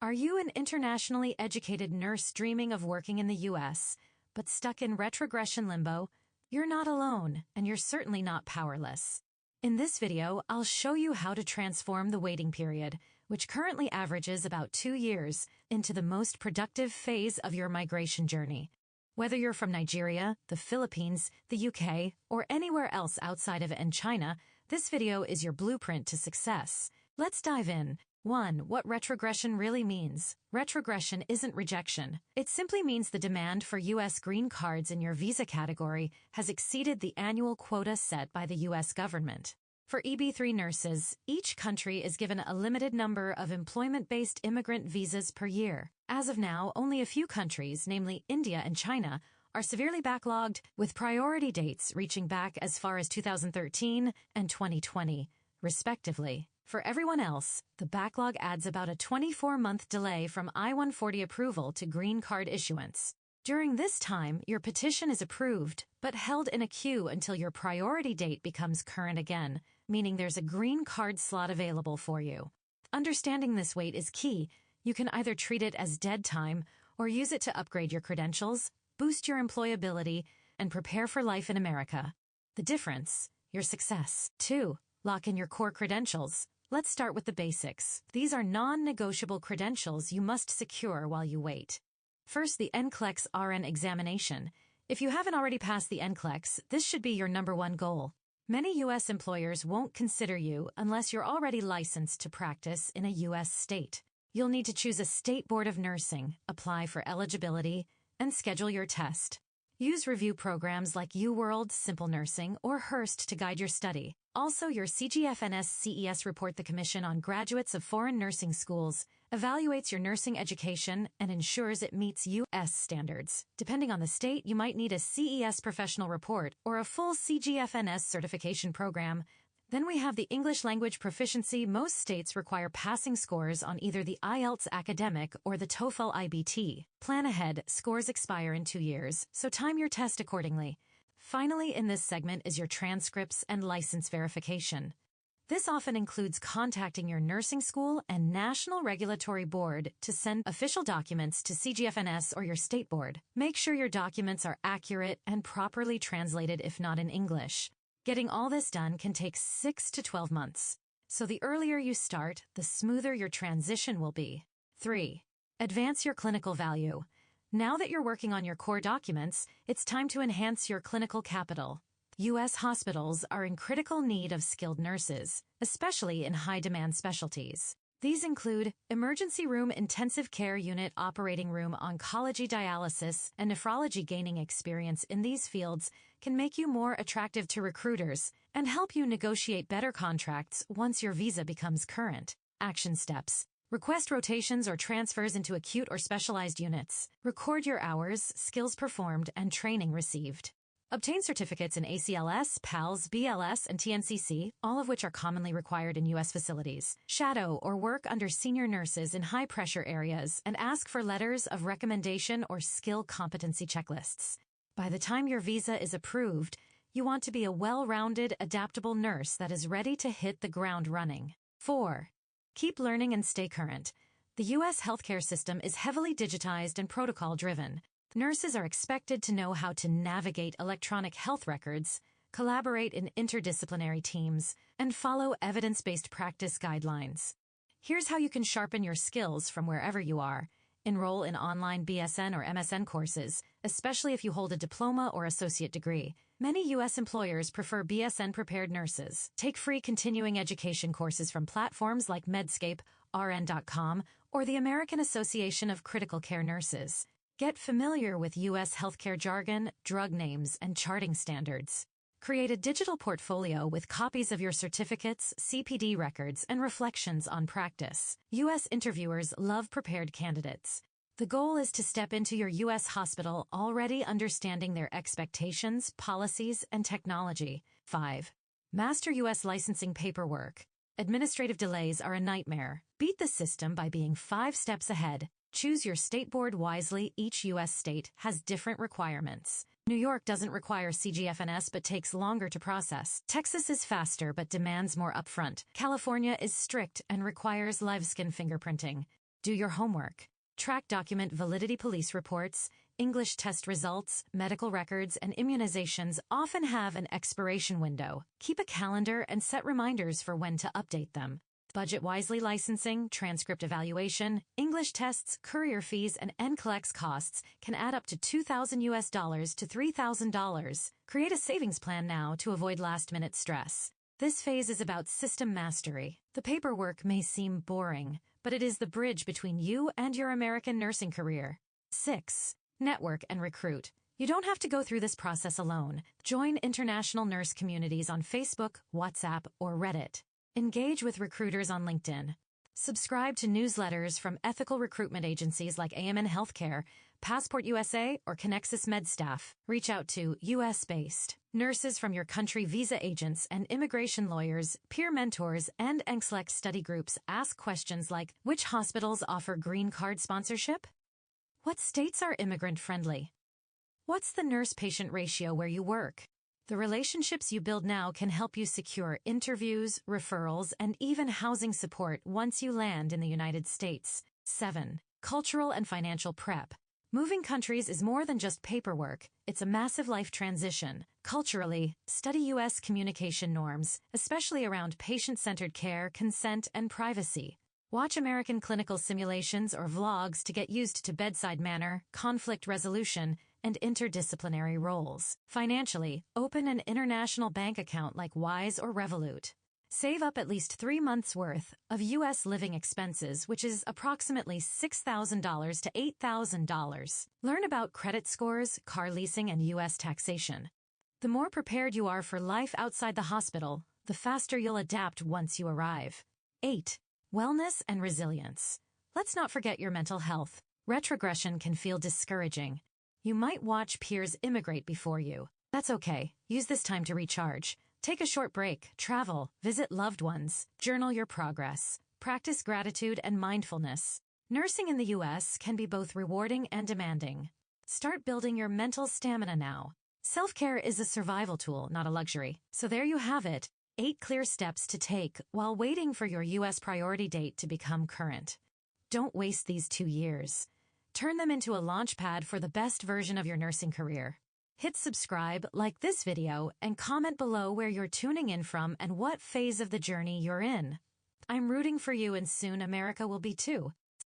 Are you an internationally educated nurse dreaming of working in the US, but stuck in retrogression limbo? You're not alone, and you're certainly not powerless. In this video, I'll show you how to transform the waiting period, which currently averages about 2 years, into the most productive phase of your migration journey. Whether you're from Nigeria, the Philippines, the UK, or anywhere else outside of it and China, this video is your blueprint to success. Let's dive in. 1. What retrogression really means. Retrogression isn't rejection. It simply means the demand for U.S. green cards in your visa category has exceeded the annual quota set by the U.S. government. For EB3 nurses, each country is given a limited number of employment-based immigrant visas per year. As of now, only a few countries, namely India and China, are severely backlogged, with priority dates reaching back as far as 2013 and 2020, respectively. For everyone else, the backlog adds about a 24-month delay from I-140 approval to green card issuance. During this time, your petition is approved, but held in a queue until your priority date becomes current again, meaning there's a green card slot available for you. Understanding this wait is key. You can either treat it as dead time or use it to upgrade your credentials, boost your employability, and prepare for life in America. The difference? Your success. 2. Lock in your core credentials. Let's start with the basics. These are non-negotiable credentials you must secure while you wait. First, the NCLEX RN examination. If you haven't already passed the NCLEX, this should be your #1 goal. Many U.S. employers won't consider you unless you're already licensed to practice in a U.S. state. You'll need to choose a state board of nursing, apply for eligibility, and schedule your test. Use review programs like UWorld, Simple Nursing, or Hearst to guide your study. Also, your CGFNS CES report the Commission on Graduates of Foreign Nursing Schools evaluates your nursing education and ensures it meets U.S. standards. Depending on the state, you might need a CES professional report or a full CGFNS certification program. Then we have the English language proficiency. Most states require passing scores on either the IELTS academic or the TOEFL IBT. Plan ahead, scores expire in 2 years, so time your test accordingly. Finally, in this segment is your transcripts and license verification. This often includes contacting your nursing school and national regulatory board to send official documents to CGFNS or your state board. Make sure your documents are accurate and properly translated if not in English. Getting all this done can take 6 to 12 months. So the earlier you start, the smoother your transition will be. 3. Advance your clinical value. Now that you're working on your core documents, it's time to enhance your clinical capital. U.S. hospitals are in critical need of skilled nurses, especially in high-demand specialties. These include emergency room intensive care unit, operating room oncology, dialysis, and nephrology. Gaining experience in these fields can make you more attractive to recruiters and help you negotiate better contracts once your visa becomes current. Action steps. Request rotations or transfers into acute or specialized units. Record your hours, skills performed, and training received. Obtain certificates in ACLS, PALS, BLS, and TNCC, all of which are commonly required in U.S. facilities. Shadow or work under senior nurses in high-pressure areas and ask for letters of recommendation or skill competency checklists. By the time your visa is approved, you want to be a well-rounded, adaptable nurse that is ready to hit the ground running. 4. Keep learning and stay current. The U.S. healthcare system is heavily digitized and protocol-driven. Nurses are expected to know how to navigate electronic health records, collaborate in interdisciplinary teams, and follow evidence-based practice guidelines. Here's how you can sharpen your skills from wherever you are. Enroll in online BSN or MSN courses, especially if you hold a diploma or associate degree. Many U.S. employers prefer BSN-prepared nurses. Take free continuing education courses from platforms like Medscape, RN.com, or the American Association of Critical Care Nurses. Get familiar with U.S. healthcare jargon, drug names, and charting standards. Create a digital portfolio with copies of your certificates, CPD records, and reflections on practice. U.S. interviewers love prepared candidates. The goal is to step into your U.S. hospital already understanding their expectations, policies, and technology. 5. Master U.S. licensing paperwork. Administrative delays are a nightmare. Beat the system by being 5 steps ahead. Choose your state board wisely. Each U.S. state has different requirements. New York doesn't require CGFNS but takes longer to process. Texas is faster but demands more upfront. California is strict and requires live skin fingerprinting. Do your homework. Track document validity police reports, English test results, medical records, and immunizations often have an expiration window. Keep a calendar and set reminders for when to update them. Budget wisely licensing, transcript evaluation, English tests, courier fees, and NCLEX costs can add up to $2,000 to $3,000. Create a savings plan now to avoid last-minute stress. This phase is about system mastery. The paperwork may seem boring, but it is the bridge between you and your American nursing career. 6. Network and recruit. You don't have to go through this process alone. Join international nurse communities on Facebook, WhatsApp, or Reddit. Engage with recruiters on LinkedIn. Subscribe to newsletters from ethical recruitment agencies like AMN Healthcare, Passport USA, or Connexus MedStaff. Reach out to US-based nurses from your country, visa agents, and immigration lawyers, peer mentors, and NCLEX study groups. Ask questions like, which hospitals offer green card sponsorship? What states are immigrant-friendly? What's the nurse-patient ratio where you work? The relationships you build now can help you secure interviews, referrals, and even housing support once you land in the United States. 7. Cultural and financial prep. Moving countries is more than just paperwork. It's a massive life transition. Culturally, study U.S. communication norms, especially around patient-centered care, consent, and privacy. Watch American clinical simulations or vlogs to get used to bedside manner, conflict resolution, and interdisciplinary roles. Financially, open an international bank account like Wise or Revolut. Save up at least 3 months' worth of U.S. living expenses, which is approximately $6,000 to $8,000. Learn about credit scores, car leasing, and U.S. taxation. The more prepared you are for life outside the hospital, the faster you'll adapt once you arrive. 8. Wellness and resilience. Let's not forget your mental health. Retrogression can feel discouraging. You might watch peers immigrate before you. That's okay. Use this time to recharge. Take a short break, travel, visit loved ones, journal your progress, practice gratitude and mindfulness. Nursing in the U.S. can be both rewarding and demanding. Start building your mental stamina now. Self-care is a survival tool, not a luxury. So there you have it, 8 clear steps to take while waiting for your U.S. priority date to become current. Don't waste these 2 years. Turn them into a launch pad for the best version of your nursing career. Hit subscribe, like this video, and comment below where you're tuning in from and what phase of the journey you're in. I'm rooting for you, and soon America will be too.